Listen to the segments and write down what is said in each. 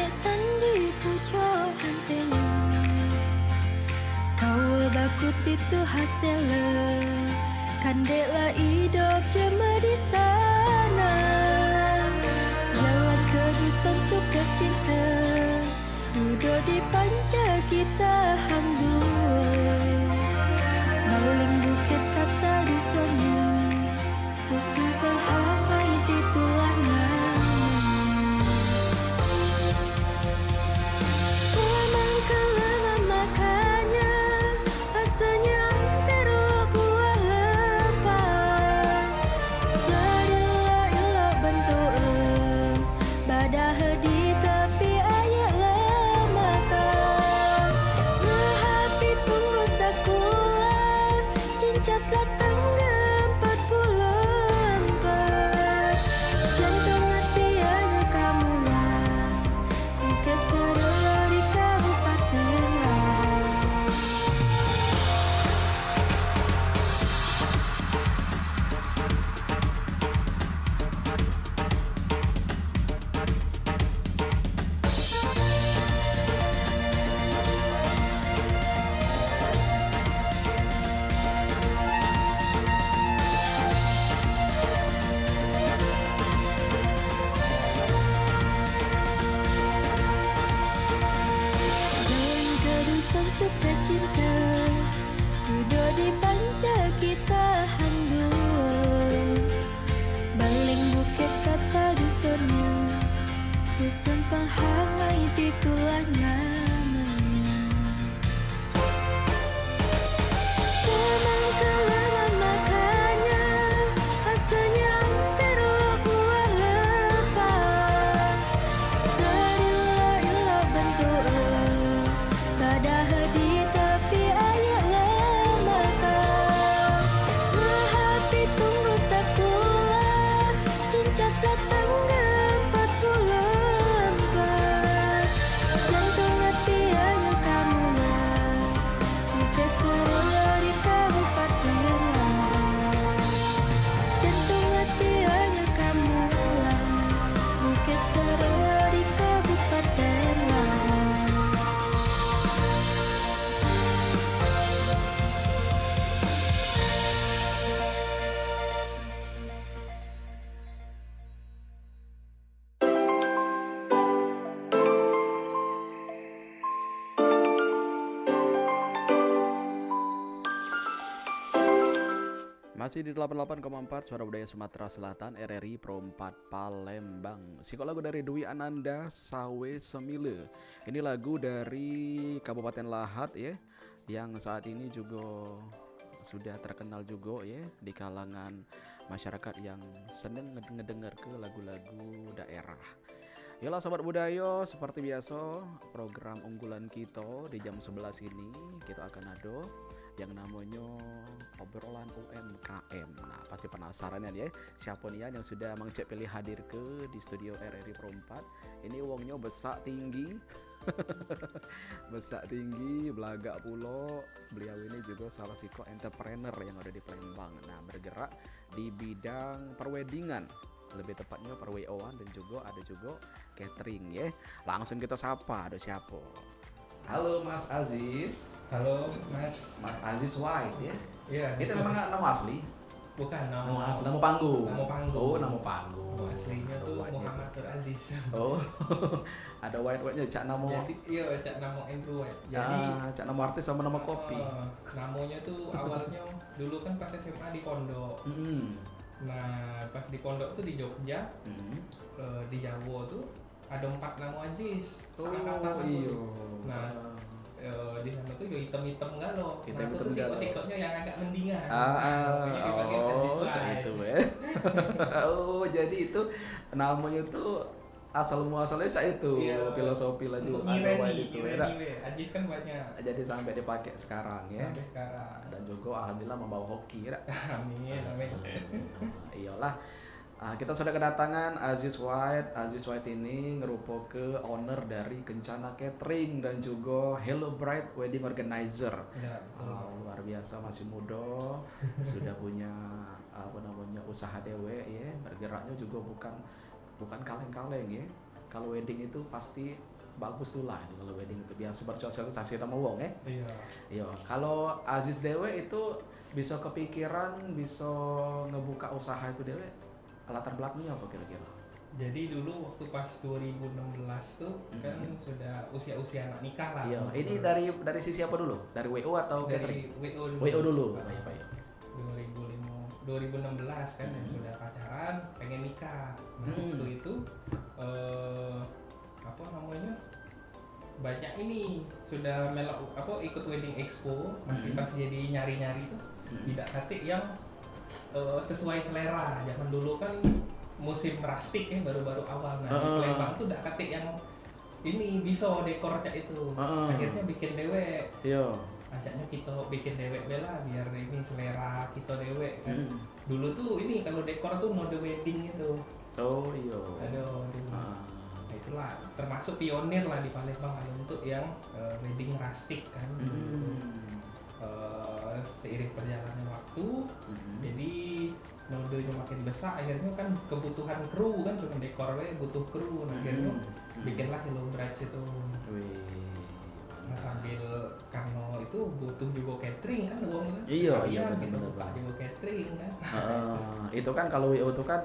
nek sandi pujo hantenya kau bakut itu hasilnya kandela hidup cuma di sana jalan ke dusun suka cinta duduk di panca kita hang dua baling bukit kata dusunnya sumpah hamai di tulangan Selamang kelana makanya rasanya hampir buah lepas Sedila bentuk badah di tepi ayat lemata Lehapi tunggu sekolah cincatlah tangga 44 jantung hati hanya kamu lah Bukit Serela di Kabupaten Lahat Jalan ke dusun suka cinta Duduk di panca kita handul Baling bukit kata dusunnya Dusun penghangai titulah namanya Semang kelana makanya Rasanya hampir buah lepas Sedila bentuk badah di tepi ayat lemata Lehapi tunggu sekolah cincatlah tangga 44 jantung hati hanya kamu lah Bukit Serela di Kabupaten Lahat jantung hati hanya kamu lah Bukit Serela di Kabupaten Lahat Masih di 88,4 Suara Budaya Sumatera Selatan RRI Pro 4 Palembang. Psikol lagu dari Dwi Ananda Sawe Semile. Ini lagu dari Kabupaten Lahat ya, yang saat ini juga sudah terkenal juga ya di kalangan masyarakat yang seneng ngedenger ke lagu-lagu daerah. Yalah sobat budaya, seperti biasa program unggulan kita di jam 11 ini kita akan ada yang namanya obrolan UMKM. Nah pasti penasaran ya siapa nih yang sudah mengcek pilih hadir ke di studio RRI Pro 4. Ini wongnya besak tinggi besak tinggi, belagak pulo. Beliau ini juga salah satu entrepreneur yang ada di Palembang. Nah bergerak di bidang perweddingan, lebih tepatnya per WO-an dan juga ada juga catering ya. Langsung kita sapa, ada siapa? Halo Mas Aziz. Halo Mas. Mas Aziz White ya. Iya. Itu memang nama asli? Bukan Nama asli, nama panggung. Nama panggung. Oh, nama panggung. Nama aslinya tuh White Muhammad Nur Aziz. Oh. Ada White-nya cak nama. Jadi iya cak nama Andrew White. Jadi cak nama artis sama nama kopi. Namanya tuh awalnya dulu kan pas SMA di pondok. Nah, pas di pondok tuh di Jogja, di Jawa tuh ada 4 nama Aziz. Iya. Nah, di sana tuh ya hitam-hitam enggak loh. Hitam-hitam nah, aku tuh enggak loh. sikapnya yang agak mendingan. Oh, Aziz itu ya. Oh, jadi itu namanya tuh asal muasalnya cak itu filosofi lah juga ada itu ya. Aziz kan banyak. Jadi sampai dipakai sekarang ya. Sampai sekarang. Dan juga alhamdulillah membawa hoki ya. Amin, amin. Iyalah. Kita sudah kedatangan Aziz White. Aziz White ini ngerupo ke owner dari Kencana Catering dan juga Hello Bride Wedding Organizer. Ya, luar biasa, masih muda, sudah punya usaha dewe ya. Bergeraknya juga bukan kaleng-kaleng ya. kalau wedding itu pasti bagus tuh lah itu kalau wedding itu biar bersosialisasi sama wong ya. Iya. Iya, kalau Aziz dewe itu bisa kepikiran bisa ngebuka usaha itu dewe latar belakangnya apa kira-kira? Jadi dulu waktu pas 2016 tuh kan sudah usia-usia anak nikah lah. Iya, ini dari sisi apa dulu? Dari WO atau catering? dari WO dulu. WO dulu. Baik. 2016 kan sudah pacaran, pengen nikah. Nah, waktu itu apa namanya? Banyak ini sudah melok ikut wedding expo, masih pas jadi nyari-nyari tuh tidak katik yang sesuai selera. Zaman dulu kan musim rustic ya baru-baru awal. Nah, di Palembang tuh tidak katik yang ini bisa dekor cak itu. Akhirnya bikin dewek. Iya. Ajaknya kita bikin dewek bela biar ini selera kita dewek kan. Dulu tuh ini kalau dekor tuh mode wedding itu. Oh iya. Aduh. Nah, itulah termasuk pionir lah di Palembang untuk yang wedding rustic kan. Seiring perjalanan waktu, jadi modenya makin besar, akhirnya kan kebutuhan kru kan cuma dekor butuh kru, nah, akhirnya bikinlah Hello Brides itu. Nah, sambil karena itu butuh juga catering kan uang kan. Iya kita benar. buka juga catering kan. Itu kan kalau WO itu kan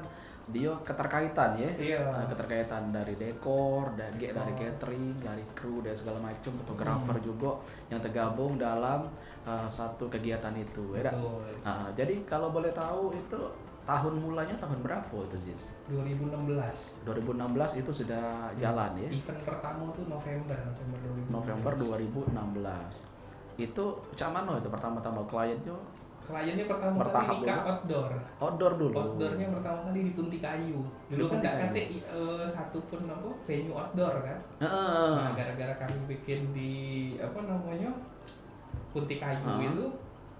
dia keterkaitan ya. Iya. Keterkaitan dari dekor, dari catering, dari kru dan segala macam, fotografer juga yang tergabung dalam satu kegiatan itu. Ya, jadi kalau boleh tahu itu tahun mulanya tahun berapa itu Ziz? 2016 itu sudah jalan ya? Event pertama tuh November 2016. Itu cak mana itu pertama-tama kliennya pertama kali nikah outdoor dulu. Outdoornya pertama kali di Punti Kayu. Dulu kan nggak kate satu pun venue outdoor kan. Nah, gara-gara kami bikin di Punti Kayu itu,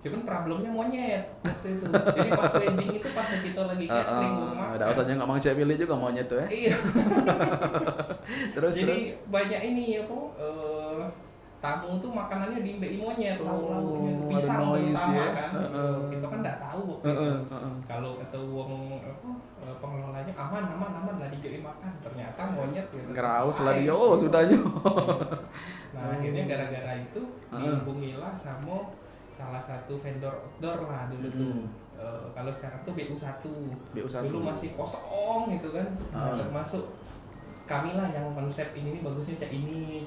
cuman problemnya monyet waktu itu. Jadi pas wedding itu pas kita lagi catering rumah. Ada usahanya ngomong cewek pilih juga monyet tuh ya. Iya. Jadi banyak ini tamu tuh makanannya diimbei monyet, lauk-lauknya itu pisang terutama kan. Kita kan nggak tahu waktu itu. Kalau kata uang pengelolanya aman lah dijadiin makan, ternyata monyet gitu. Ngeraus lah dia, sudahnya. Nah, akhirnya gara-gara itu dihubungilah sama salah satu vendor outdoor lah dulu tuh. Kalau sekarang tuh BU1. Dulu masih kosong gitu kan. Termasuk kami lah yang konsep ini bagusnya cak ini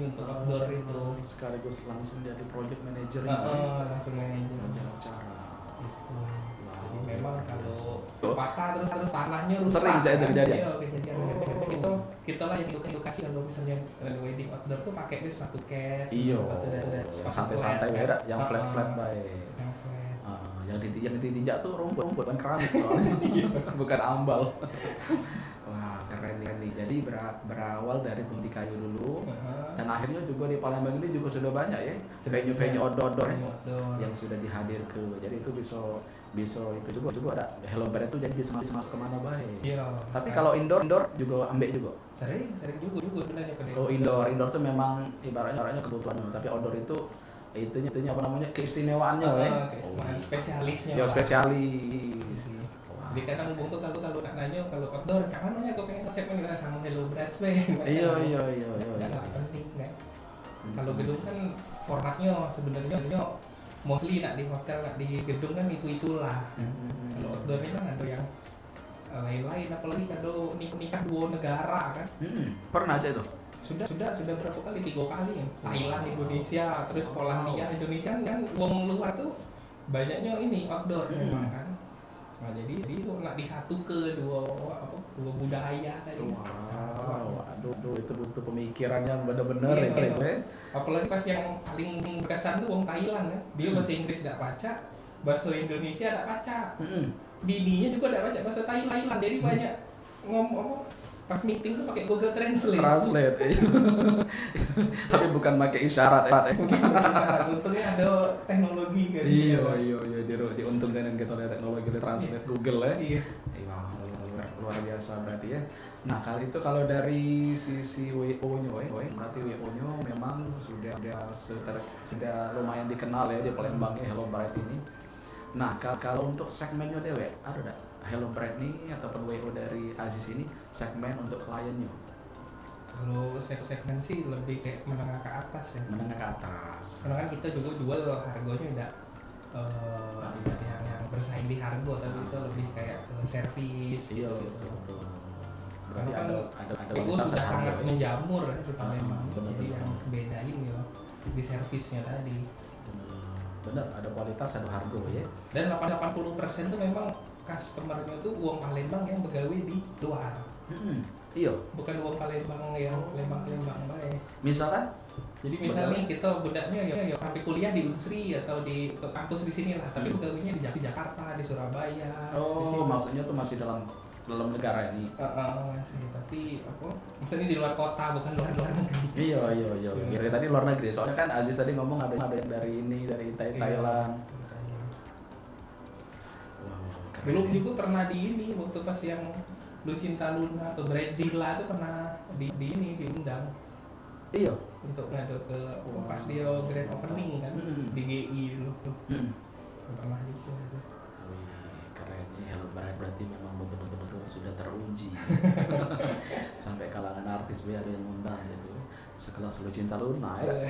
untuk outdoor itu. Sekaligus langsung jadi project manager. Langsung manajer acara. Gitu. Jadi memang kalau patah terus tanahnya rusak. Sering cak itu kejadian. Iya, kejadian. Kita lah yang edukasi kalau misalnya wedding outdoor tuh pakai sepatu cat. Iya. Santai-santai beda, yang flat baik. Yang ditinjak tuh rumput bukan keramik soalnya. Bukan ambal. Wah, keren nih. Jadi berawal dari Punti Kayu dulu, dan akhirnya juga di Palembang ini juga sudah banyak ya venue-venue outdoor yang sudah dihadir ke. Jadi itu bisa itu juga ada Hello Brides itu jadi bisa masuk kemana baik. Iya. Tapi kalau indoor juga ambek juga. Sering juga sebenarnya kan. Oh, indoor tuh memang ibaratnya kebutuhan, tapi outdoor itu itunya apa namanya keistimewaannya spesialisnya. Ya spesialis. Jadi kadang ngomong tuh kalau nak nanya kalau outdoor, cuman nanya kau pengen konsepnya nggak sama Hello Brides Iya. Nggak penting kan. Kalau gedung kan formatnya sebenarnya mostly nak di hotel, nak di gedung kan itulah. Kalau outdoor ini kan ada yang lain-lain, apalagi kalau nikah dua negara kan. Pernah aja itu. Sudah berapa kali? 3 kali. Thailand, Indonesia, terus Polandia, Indonesia kan uang luar tuh banyaknya ini outdoor kan. Nah, jadi itu nak disatu ke dua budaya tadi. Waduh, itu butuh pemikiran yang benar-benar ya. Apalagi pas yang paling berkesan tuh orang Thailand ya. Dia bahasa Inggris tidak baca, bahasa Indonesia tidak baca. Bininya juga tidak baca bahasa Thailand. Jadi banyak ngomong pas meeting tuh pakai Google Translate. Tapi bukan pakai isyarat ya. Untungnya ada teknologi kan. Iya, diuntungkan dengan kita lihat teknologi translate Google ya. Iya. Luar biasa berarti ya. Nah, kali itu kalau dari sisi WO-nya, berarti WO-nya memang sudah lumayan dikenal ya di Palembang ya Hello Brides ini. Nah, kalau untuk segmennya dewe, ada enggak Hello Brides ini ataupun WO dari Aziz ini segmen untuk kliennya? segmen sih lebih kayak menengah ke atas ya. Menengah ke atas. Karena kan kita juga jual harganya udah yang bersaing di harga, tapi itu lebih kayak ke servis Iya, gitu. betul. Berarti Karena ada itu kualitas sudah dan sangat harga, ya? menjamur ya di Palembang. benar, Jadi benar. yang bedain ya di servisnya tadi. Bener, ada kualitas, ada harga ya. Dan 80% tuh memang customernya tuh uang Palembang yang begawe di luar. Iya. Bukan uang Palembang yang Palembang baik. Misalkan Jadi misalnya kita budaknya ya sampai kuliah di Unsri atau di kampus di sini lah, tapi pegawainya di Jakarta, di Surabaya. di sini. maksudnya tuh masih dalam negara ini. Masih, tapi apa? Misalnya di luar kota, bukan luar negeri. Iya. Kira tadi luar negeri. Soalnya kan Aziz tadi ngomong ada yang dari ini, dari Thailand. Wow, keren Belum ya. juga pernah di ini waktu pas yang Lucinta Luna atau Bradzilla itu pernah di ini diundang Iya. untuk ngadu ke pas dia grand opening kan di GI itu. Pernah juga. Wih, keren ya. Berarti memang betul sudah teruji. Sampai kalangan artis ada yang undang gitu. Sekelas Lucinta Luna ya.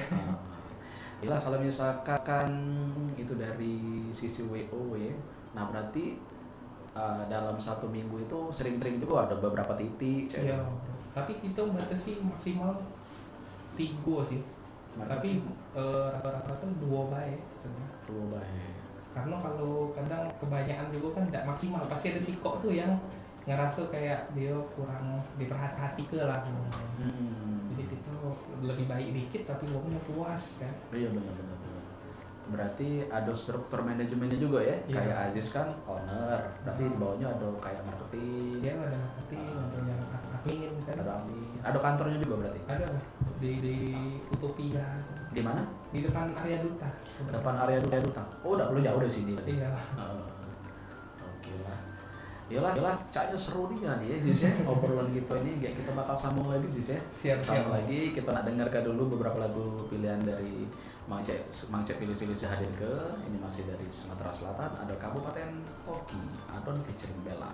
Itulah kalau misalkan itu dari sisi WO ya. Nah berarti dalam 1 minggu itu sering-sering juga ada beberapa titik. Iya. Tapi kita batasi maksimal 3 sih. Tapi rata-rata 2 baik sebenarnya. Dua baik. Karena kalau kadang kebanyakan juga kan tidak maksimal, pasti ada sikok tuh yang ngerasa kayak dia kurang diperhati lah. Jadi kita lebih baik dikit tapi uangnya puas kan. Iya benar. Berarti ada struktur manajemennya juga ya. Iya. Kayak Aziz kan owner. Berarti di bawahnya ada kayak marketing, Dia ada marketing, ada yang admin kan. ada admin, ada kantornya juga berarti. Ada lah di Utopia, Di mana? di depan area duta. Depan area duta. Oh, udah perlu jauh dari sini berarti. Iya. Oke lah. Yalah, kayaknya seru nih kan ya Ziz ya. Obrolan gitu ini kayak kita bakal sambung lagi Ziz ya. Siap. Sambung lagi, kita nak dengarkan dulu beberapa lagu pilihan dari Mang Cek pilih-pilih hadir ke ini masih dari Sumatera Selatan, ada Kabupaten Oki, Adon featuring Bella.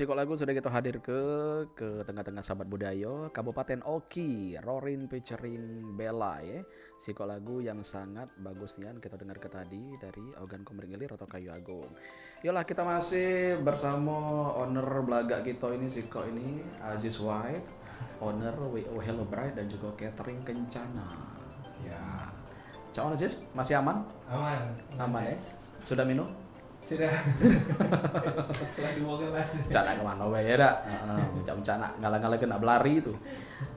Sikok lagu sudah kita hadir ke tengah-tengah sahabat budaya Kabupaten Oki, Rorin featuring Bella ya. Sikok lagu yang sangat bagus nih kita dengar ke tadi dari Ogan Komering Ilir atau Kayu Agung. Yolah kita masih bersama owner belaga kita ini Sikok ini Aziz White, owner WO Hello Bride dan juga catering Kencana. Ya. Ciao Aziz, masih aman? Aman. Aman ya. Sudah minum? Sudah. Setelah 2 gelas. Cana kemana wae ya dak? Jam cana ngalah-ngalah kena belari itu.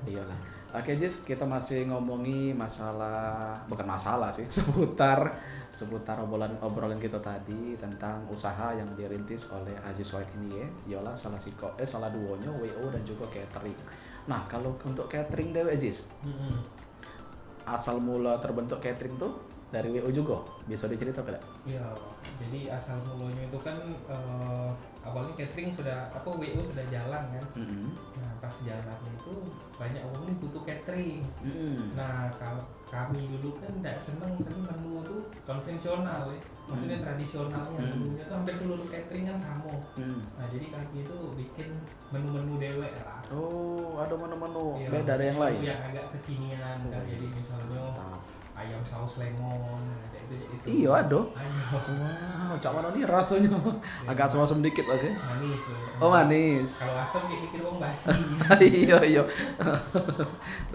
Iyalah. Oke Jis, kita masih ngomongi masalah, bukan masalah sih, seputar obrolan kita tadi tentang usaha yang dirintis oleh Aziz White ini ya. Iyalah salah duonya WO dan juga catering. Nah, kalau untuk catering dewe Jis. Asal mula terbentuk catering tuh dari WO juga, bisa diceritakan tidak? Iya, jadi asal mulanya itu kan awalnya catering sudah WO sudah jalan kan. Nah pas jalan itu banyak orang nih butuh catering. Nah kalau kami dulu kan tidak seneng menu itu konvensional ya, maksudnya tradisionalnya dulunya itu hampir seluruh catering kan sama. Nah jadi kami itu bikin menu-menu dewek lah. Oh, ada menu-menu Iya, beda dari yang lain. yang agak kekinian kan, jadi misalnya ayam saus lemon, itu. Iya, ada. Ayo. Wow, cak mana nih rasanya? Agak asam-asam dikit Mas ya. Manis. Oh, manis. Kalau asam kayak pikir wong basi. Iya.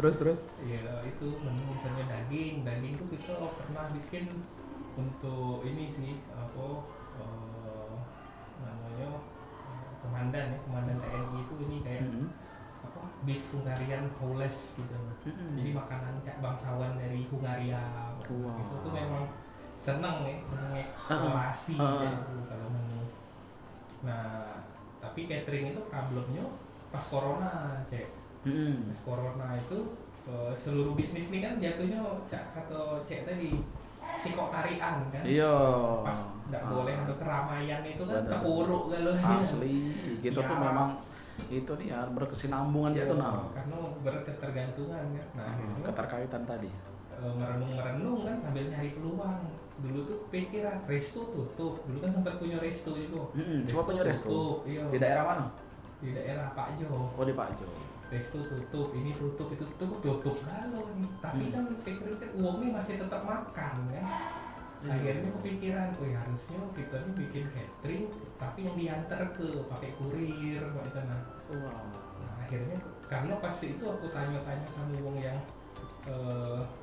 Terus. Iya, itu menu misalnya daging tuh kita pernah bikin untuk ini sih namanya komandan TNI itu ini kayak beef Hungarian Howless gitu. Jadi makanan bangsawan dari Hungaria. Wow. Itu tuh memang seneng eksplorasi gitu kalau menu. Nah, tapi catering itu problemnya pas corona, Cek. Pas corona itu seluruh bisnis ini kan jatuhnya kata Cek tadi sikok tarian kan. Iya. Pas nggak boleh ada keramaian itu kan Benar. kepuruk kalau Asli, gitu Ya. tuh memang itu nih ya berkesinambungan Iya, itu nah. karena berketergantungan kan. Nah, akhirnya Keterkaitan tadi. merenung kan sambil nyari peluang. Dulu tuh pikiran resto tutup. Dulu kan sempat punya resto juga. Cuma punya resto. tutup, iya. Di daerah mana? Di daerah Pak Jo. Oh, di Pak Jo. Resto tutup, ini tutup, itu tutup kalau nih. Tapi kan pikir uang ini masih tetap makan kan. Akhirnya kepikiran, harusnya kita nih bikin catering tapi yang diantar pakai kurir gitu nah. Wow. Nah, akhirnya karena pasti itu aku tanya-tanya sama wong yang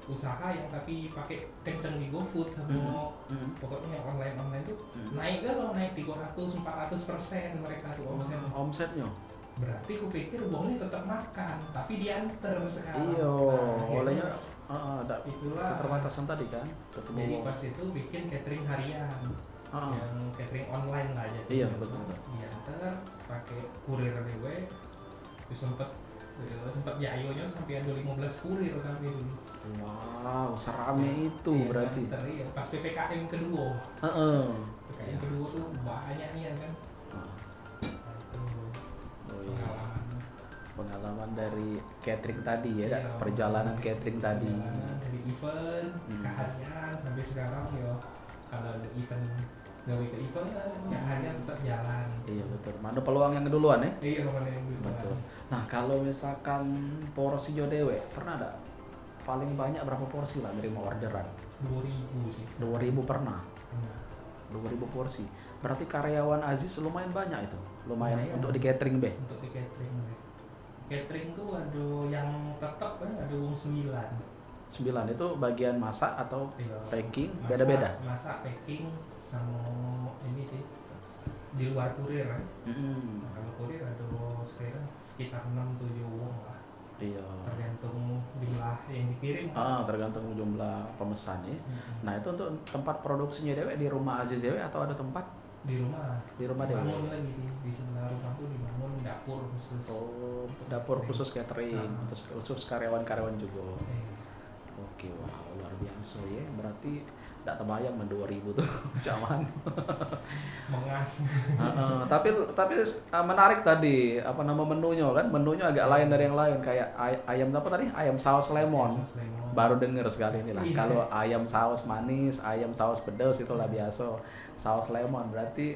usaha yang tapi pakai kenceng di GoFood sama pokoknya yang online tuh naik naik 300-400% mereka tuh omset. Omsetnya. Berarti aku pikir uangnya tetap makan tapi diantar sekarang. Iya, Nah, olehnya akhirnya ada itulah keterbatasan tadi kan. Ketemu jadi pas itu bikin catering harian yang catering online lah jadi. Iya, betul. Diantar pakai kurir dewe. Terus sempet jayonya sampai ada 15 kurir kami dulu. Wow, serame itu Iya, berarti. diantar, iya. Pas PPKM kedua. Heeh. PPKM kedua tuh banyak nih kan. Nah, itu Oh, iya. pengalaman. Pengalaman dari catering tadi ya, Iya. perjalanan catering tadi. Dari event ke harian sampai sekarang ya kalau ada event gawe ke event ya harian tetap jalan. Iya betul. Mana peluang yang keduluan ya? Iya kemana yang dulu. Betul. Nah kalau misalkan porsi dewe pernah ada paling banyak berapa porsi lah nerima orderan? 2000 sih. 2000 pernah. Nah, 2000 porsi. Berarti karyawan Aziz lumayan banyak itu. Lumayan Lumayan. untuk di catering be. untuk di catering. Catering tuh ada yang tetap kan ada wong 9. 9 itu bagian masak atau Iya. packing Masak, beda-beda. Masak, packing sama ini sih di luar kurir kan. Nah, kalau kurir ada sekitar 6-7 wong lah. Iya. Tergantung jumlah yang dikirim. Tergantung jumlah pemesan ya. Nah itu untuk tempat produksinya dewe di rumah Aziz dewe atau ada tempat Di rumah. di rumah dewe? Dibangun lagi sih di sebelah rumahku dibangun dapur khusus. Oh, dapur khusus catering, khusus karyawan-karyawan juga. Eh, Oke, wow, luar biasa ya. Berarti tidak terbayang 2000 tuh zaman. mengas. Tapi menarik tadi apa nama menunya kan? Menunya agak lain dari yang lain kayak ayam apa tadi? Ayam saus lemon. Saus lemon. Baru denger sekali ini lah. Iya. Kalau ayam saus manis, ayam saus pedas itulah biasa. Saus lemon berarti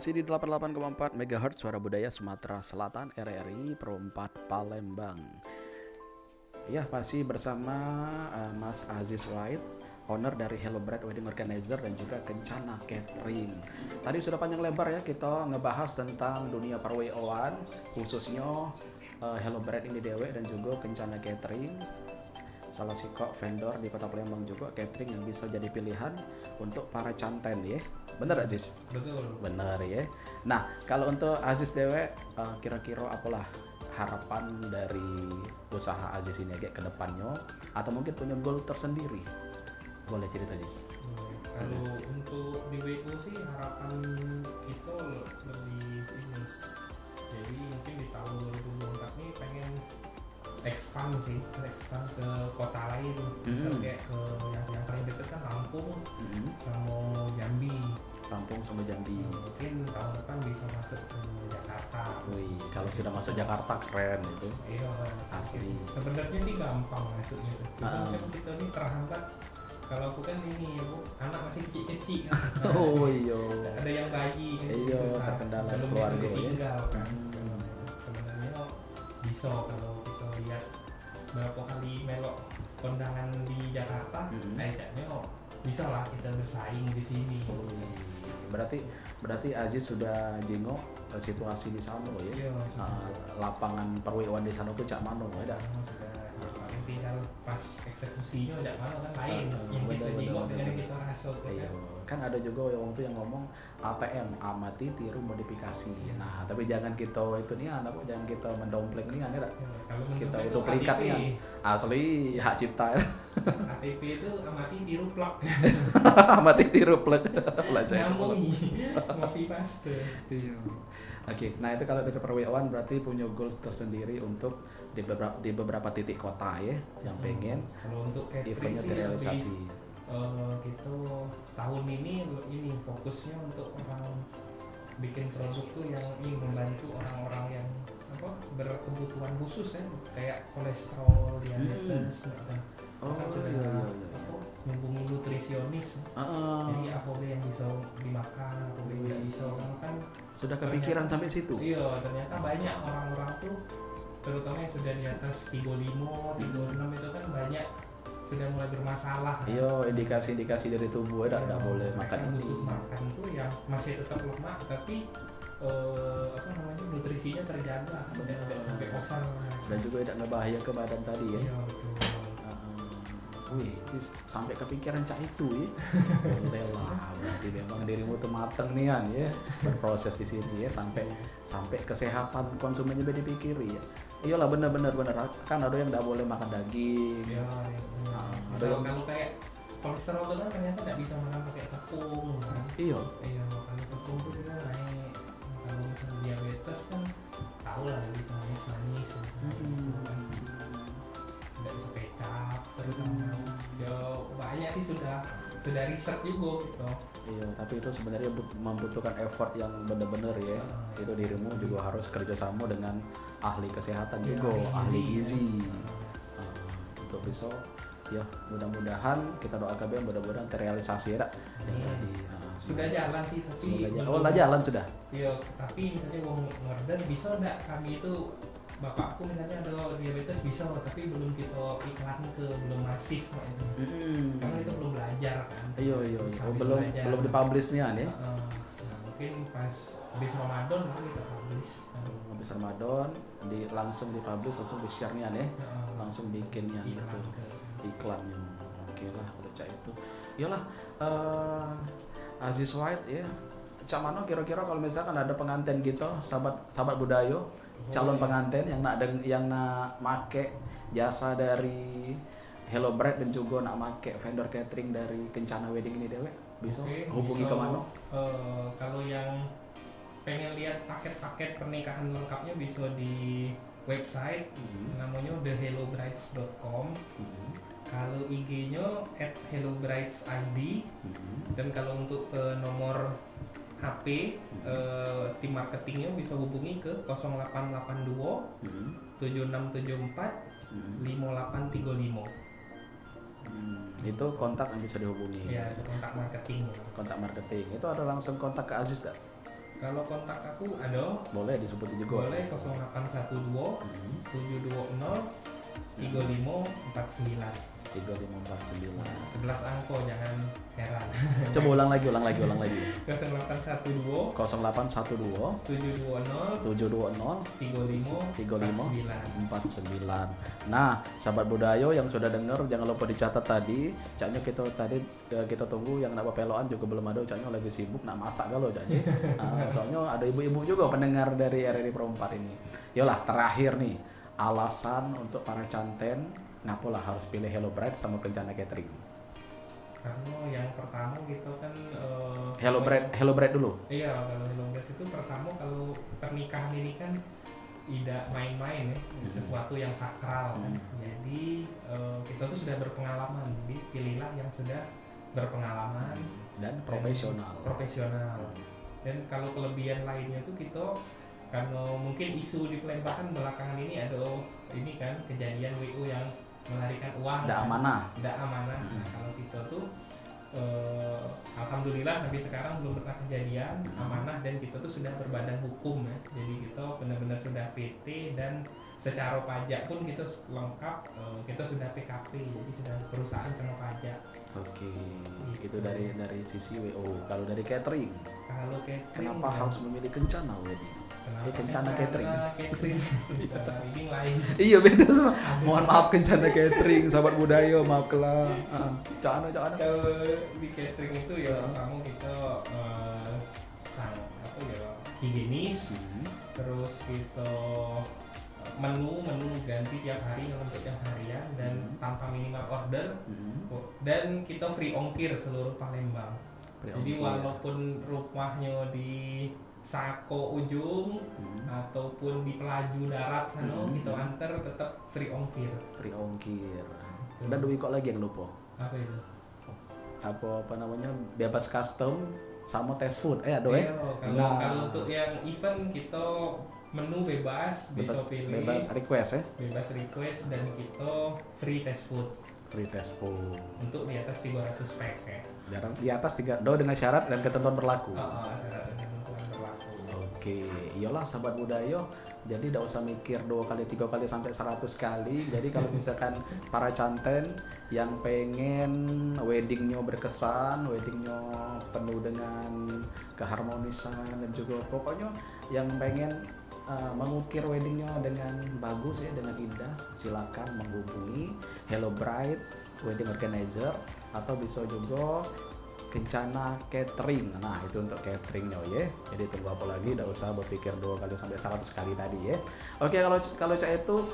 Masih di 88,4 MHz Suara Budaya Sumatera Selatan RRI Pro 4 Palembang. Ya, masih bersama Mas Aziz White, owner dari Hello Bright Wedding Organizer dan juga Kencana Catering. Tadi sudah panjang lebar ya kita ngebahas tentang dunia perweoan, khususnya Hello Bright ini dewe dan juga Kencana Catering. Salah kok vendor di Kota Palembang juga catering yang bisa jadi pilihan untuk para canten ya. Bener Aziz? Betul. Bener ya. Nah, kalau untuk Aziz dewe kira-kira apalah harapan dari usaha Aziz ini kayak ke depannya atau mungkin punya goal tersendiri? Boleh cerita Aziz? Kalau untuk di WO sih harapan kita lebih ini. Jadi mungkin di tahun 2024 ini pengen expand ke kota lain. Misal kayak ke yang paling dekat kan Lampung sama Jambi. Lampung sama Jambi. Mungkin tahun depan bisa masuk ke Jakarta. Wih, kalau sudah masuk Jakarta keren itu. Iya, Asli. sebenarnya sih gampang masuknya tuh. Cuma kan kita ini terhambat. Kalau aku kan ini Bu, anak masih kecil-kecil. Oh iya. Ada yang bayi kan. Iya, susah. terkendala Belum keluarga bisa ya. tinggal kan. Sebenarnya bisa kalau kita lihat berapa kali melok kondangan di Jakarta, kayaknya bisa lah kita bersaing di sini. Berarti Aziz sudah jengok situasi di sana ya. Iya, Lapangan perweoan di sana tuh cak mano ya. sudah paling tinggal pas eksekusinya udah mana kan lain. Yang kita Bener, jengok bener, dengan bener. kita rasuk Iya, kan. kan ada juga orang tuh yang ngomong ATM, amati tiru modifikasi. Nah, tapi jangan kita itu nih anak, jangan kita mendompleng nih ada. Ya, kalau Kita menurut udah pelikat nih KTP, asli hak cipta. KTP itu amati tiru plak Amati tiru plek. Belajar. nyambungi ngopi paste. Iya. Oke, nah itu kalau dari perweoan berarti punya goals tersendiri untuk di beberapa titik kota ya yang pengen Kalau untuk catering eventnya sih terrealisasi. gitu tahun ini fokusnya untuk orang bikin produk tuh yang ingin membantu orang-orang yang berkebutuhan khusus ya, kayak kolesterol, diabetes, kan sudah menghubungi nutrisionis. Jadi apa yang bisa dimakan, apa yang tidak bisa, kan Sudah kepikiran sampai situ. iya, ternyata banyak orang-orang tuh terutama yang sudah di atas 35, 36 itu kan banyak sudah mulai bermasalah. Iya, indikasi-indikasi dari tubuh ya tidak boleh Mereka makan ini. butuh makan tuh yang masih tetap lemak tapi nutrisinya terjaga, tidak sampai over. Dan juga tidak ngebahaya ke badan tadi ya. Iya, betul. Wih, sampai kepikiran cak itu ya. Boleh lah, berarti memang dirimu tuh mateng nih kan ya, berproses di sini ya sampai kesehatan konsumen juga dipikiri ya. Iyalah benar-benar kan ada yang tidak boleh makan daging. Iya, kalau kayak kolesterol itu kan ternyata tidak bisa makan pakai tepung kan. Iya. Iya, kalau tepung itu juga naik. Kalau misalnya diabetes kan tahu lah lebih manis tidak bisa kecap terutama. Ya banyak sih sudah riset juga gitu. Iya, tapi itu sebenarnya membutuhkan effort yang benar-benar ya. Itu dirimu juga harus kerjasama dengan ahli kesehatan Ya, juga, ahli gizi. gizi. Untuk besok ya mudah-mudahan kita doakan ya mudah-mudahan terrealisasi ya. Yang tadi Sudah jalan sih tapi Oh, lah jalan sudah. Iya, tapi misalnya mau ngorder bisa enggak kami itu bapakku misalnya ada diabetes bisa, tapi belum kita iklan belum masif Pak, itu. Karena itu belum belajar kan. Iya. Sambil Belum belajar. dipublish nih kan ya. Nah, mungkin pas habis Ramadan baru kita publish. Habis Ramadan langsung dipublish langsung di-share nih kan ya. Langsung bikin yang itu iklannya. Oke lah udah cak itu. Iyalah Aziz White ya. Cak Mano kira-kira kalau misalkan ada pengantin gitu, sahabat budaya, calon pengantin yang nak make jasa dari Hello Bright dan juga nak make vendor catering dari Kencana Wedding ini dewe, bisa hubungi ke Mano. Kalau yang pengen lihat paket-paket pernikahan lengkapnya bisa di website namanya thehellobrides.com. Kalau IG-nya @hellobridesid. Dan kalau untuk nomor HP tim marketingnya bisa hubungi ke 0882 7674 5835. Itu kontak yang bisa dihubungi. Ya, itu kontak marketing. Kontak marketing. Itu ada langsung kontak ke Aziz tak? Kalau kontak aku ada, Boleh disebutin juga. boleh 0812 720 3549. 3549. 11 angko, jangan heran. Coba ulang lagi. 0812 0812 720 720 3549. 3549. Nah, sahabat Budayo yang sudah dengar jangan lupa dicatat tadi. Caknya kita tunggu yang nak peloan juga belum ada. Caknya lagi sibuk nak masak kalau caknya. Soalnya ada ibu-ibu juga pendengar dari RRI Pro 4 ini. Yolah, terakhir nih alasan untuk para canten ngapalah harus pilih Hello Bright sama Kencana Catering. Karena yang pertama kita kan Hello Bright dulu. Iya, kalau Hello Bright itu pertama kalau pernikahan ini kan tidak main-main ya, sesuatu yang sakral kan. Jadi kita tuh sudah berpengalaman, jadi pilihlah yang sudah berpengalaman Dan profesional. Dan kalau kelebihan lainnya tuh kita, karena mungkin isu di Palembang belakangan ini ada ini kan kejadian WO yang melarikan uang, Nggak amanah. Nah, kalau kita tuh alhamdulillah sampai sekarang belum pernah kejadian amanah, dan kita tuh sudah berbadan hukum ya. Jadi kita benar-benar sudah PT, dan secara pajak pun kita lengkap, kita sudah PKP, jadi sudah perusahaan kena pajak. Oke, itu dari sisi WO. Kalau dari catering, Kalau catering, kenapa harus memilih Kencana wedding? Kencana Catering. Bisa reading lain. Iya beda sama. Mohon maaf Kencana Catering, sahabat Budayo, maaf kelah. Cana. Kalau di catering itu ya pertama kita higienis, terus kita menu ganti tiap hari untuk tiap harian, dan tanpa minimal order, dan kita free ongkir seluruh Palembang. Jadi walaupun rumahnya di Sako ujung ataupun di Pelaju darat sana, kita antar tetap free ongkir. Dan dua kok lagi yang lupa. Apa itu? Apa namanya, bebas custom sama test food. Aduh Iya, kalau untuk yang event kita menu bebas, bisa pilih bebas request bebas request, dan kita free test food untuk di atas 300 pack ya. Jarang di atas 3 dengan syarat dan ketentuan berlaku. Syarat dan ketentuan berlaku. Oke, iyalah sahabat Budayo. Jadi tidak usah mikir 2 kali, 3 kali sampai 100 kali. Jadi kalau misalkan para canten yang pengen weddingnya berkesan, weddingnya penuh dengan keharmonisan, dan juga pokoknya yang pengen mengukir weddingnya dengan bagus ya, dengan indah, silakan menghubungi Hello Bright Wedding Organizer, atau bisa juga Kencana Catering. Nah, itu untuk cateringnya ya. Jadi tunggu apa lagi, tidak usah berpikir 2 kali sampai 100 kali tadi ya. Oke, kalau cak itu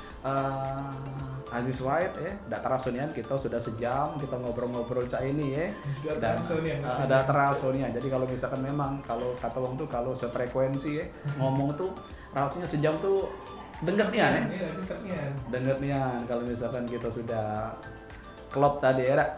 Aziz White ya, tidak terasa nian kita sudah sejam kita ngobrol-ngobrol cak ini ya. Dan ada terasa nian. Jadi kalau misalkan memang kalau kata wong tuh kalau sefrekuensi ya ngomong tuh rasanya sejam tuh denget nian ya. Iya, Denget nian kalau misalkan kita sudah klop tadi ya.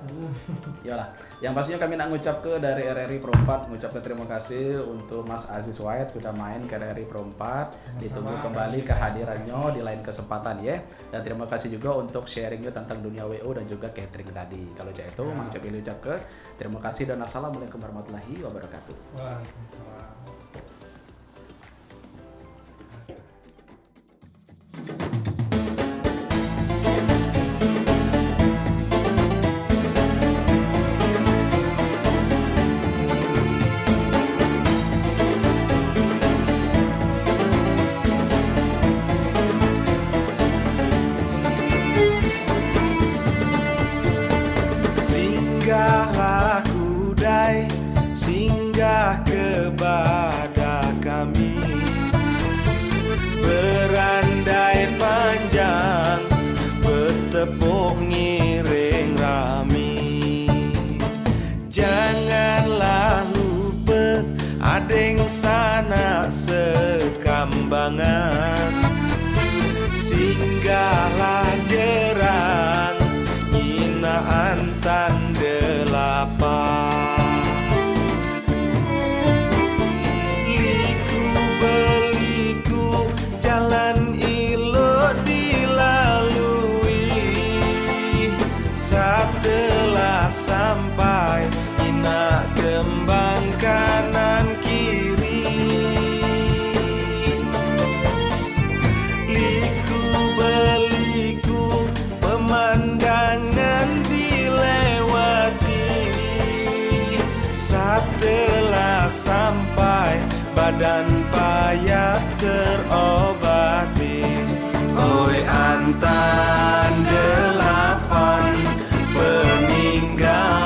Yalah, yang pastinya kami nak ngucap ke dari RRI Pro 4, ngucapkan terima kasih untuk Mas Aziz White sudah main ke RRI Pro 4. Ditunggu kembali kehadirannya di lain kesempatan ya. Dan terima kasih juga untuk sharingnya tentang dunia WO dan juga catering tadi. Kalau cak itu Mang Cak pilih ucap ke terima kasih dan assalamualaikum warahmatullahi wabarakatuh. Waalaikumsalam. Singgahlah kudai, singgah ke bawah. layak terobati. Oi antara